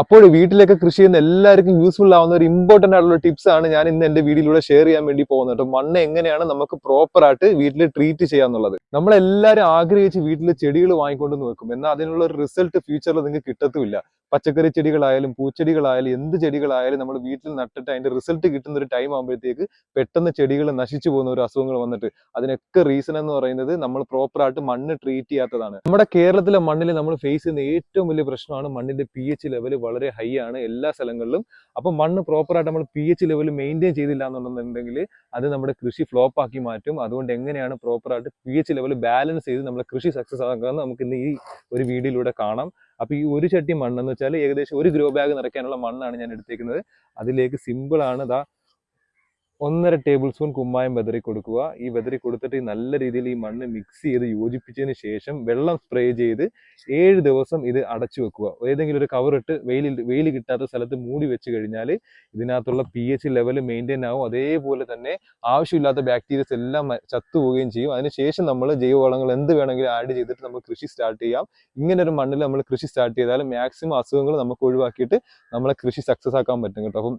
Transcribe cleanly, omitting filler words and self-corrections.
അപ്പോൾ വീട്ടിലൊക്കെ കൃഷി ചെയ്യുന്ന എല്ലാവർക്കും യൂസ്ഫുൾ ആവുന്ന ഒരു ഇമ്പോർട്ടന്റ് ആയിട്ടുള്ള ടിപ്സ് ആണ് ഞാൻ ഇന്ന് എന്റെ വീഡിയോയിലൂടെ ഷെയർ ചെയ്യാൻ വേണ്ടി പോകുന്നത്. മണ്ണ് എങ്ങനെയാണ് നമുക്ക് പ്രോപ്പർ ആയിട്ട് വീട്ടിൽ ട്രീറ്റ് ചെയ്യാന്നുള്ളത്. നമ്മളെല്ലാവരും ആഗ്രഹിച്ച് വീട്ടിൽ ചെടികൾ വാങ്ങിക്കൊണ്ട് വെക്കും, എന്നാൽ അതിനുള്ള ഒരു റിസൾട്ട് ഫ്യൂച്ചറിൽ നിങ്ങൾക്ക് കിട്ടത്തുമില്ല. പച്ചക്കറി ചെടികളായാലും പൂച്ചെടികളായാലും എന്ത് ചെടികളായാലും നമ്മൾ വീട്ടിൽ നട്ടിട്ട് അതിന്റെ റിസൾട്ട് കിട്ടുന്ന ഒരു ടൈം ആകുമ്പോഴത്തേക്ക് പെട്ടെന്ന് ചെടികൾ നശിച്ചു പോകുന്ന ഒരു അസുഖങ്ങൾ വന്നിട്ട് അതിനൊക്കെ റീസൺ എന്ന് പറയുന്നത് നമ്മൾ പ്രോപ്പർ ആയിട്ട് മണ്ണ് ട്രീറ്റ് ചെയ്യാത്തതാണ്. നമ്മുടെ കേരളത്തിലെ മണ്ണിൽ നമ്മൾ ഫേസ് ചെയ്യുന്ന ഏറ്റവും വലിയ പ്രശ്നമാണ് മണ്ണിന്റെ pH ലെവൽ വളരെ ഹൈ ആണ് എല്ലാ സ്ഥലങ്ങളിലും. അപ്പൊ മണ്ണ് പ്രോപ്പർ ആയിട്ട് നമ്മൾ pH ലെവൽ മെയിൻറ്റെയിൻ ചെയ്തില്ല എന്നുണ്ടെന്നുണ്ടെങ്കിൽ അത് നമ്മുടെ കൃഷി ഫ്ലോപ്പ് ആക്കി മാറ്റും. അതുകൊണ്ട് എങ്ങനെയാണ് പ്രോപ്പർ ആയിട്ട് pH ലെവൽ ബാലൻസ് ചെയ്ത് നമ്മളെ കൃഷി സക്സസ് ആക്കാമെന്ന് നമുക്ക് ഇന്ന് ഈ ഒരു വീഡിയോയിലൂടെ കാണാം. അപ്പൊ ഈ ഒരു ചട്ടി മണ്ണെന്ന് വെച്ചാൽ ഏകദേശം ഒരു ഗ്രോ ബാഗ് നിറയ്ക്കാനുള്ള മണ്ണാണ് ഞാൻ എടുത്തേക്കുന്നത്. അതിലേക്ക് സിമ്പിൾ ആണ് 1.5 ടേബിൾ സ്പൂൺ കുമ്മായം വെതറി കൊടുക്കുക. ഈ വെതറി കൊടുത്തിട്ട് നല്ല രീതിയിൽ ഈ മണ്ണ് മിക്സ് ചെയ്ത് യോജിപ്പിച്ചതിന് ശേഷം വെള്ളം സ്പ്രേ ചെയ്ത് 7 ദിവസം ഇത് അടച്ചു വെക്കുക. ഏതെങ്കിലും ഒരു കവർ ഇട്ട് വെയിൽ കിട്ടാത്ത സ്ഥലത്ത് മൂടി വെച്ച് കഴിഞ്ഞാൽ ഇതിനകത്തുള്ള pH ലെവൽ മെയിൻറ്റെയിൻ ആവും. അതേപോലെ തന്നെ ആവശ്യമില്ലാത്ത ബാക്ടീരിയസ് എല്ലാം ചത്തുപോവുകയും ചെയ്യും. അതിനുശേഷം നമ്മൾ ജൈവവളങ്ങൾ എന്ത് വേണമെങ്കിലും ആഡ് ചെയ്തിട്ട് നമുക്ക് കൃഷി സ്റ്റാർട്ട് ചെയ്യാം. ഇങ്ങനെ ഒരു മണ്ണിൽ നമ്മൾ കൃഷി സ്റ്റാർട്ട് ചെയ്താൽ മാക്സിമം അസുഖങ്ങൾ നമുക്ക് ഒഴിവാക്കിയിട്ട് നമ്മളെ കൃഷി സക്സസ് ആക്കാൻ പറ്റും കേട്ടോ. അപ്പം